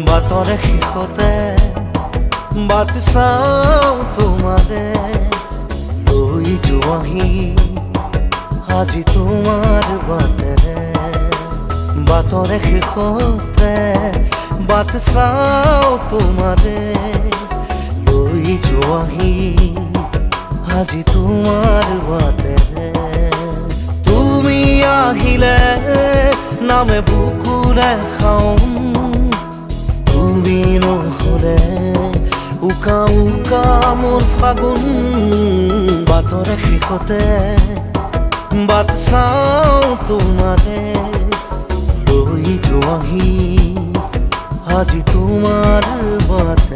বাটৰে শেষতে বাট চাওঁ তোমাৰে লৈ যোৱাহি আজি তোমাৰ বাটেৰে বাটৰে শেষতে বাট চাওঁ তোমাৰে লৈ যোৱাহি আজি তোমাৰ বাটেৰে তুমি আহিলে নামে বুকুৰে খাওঁ তুমি নহ'লে উকা উকা মোৰ ফাগুন বাটৰে শেষতে বাট চাওঁ তোমাৰে লৈ যোৱাহি আজি তোমাৰ বাটে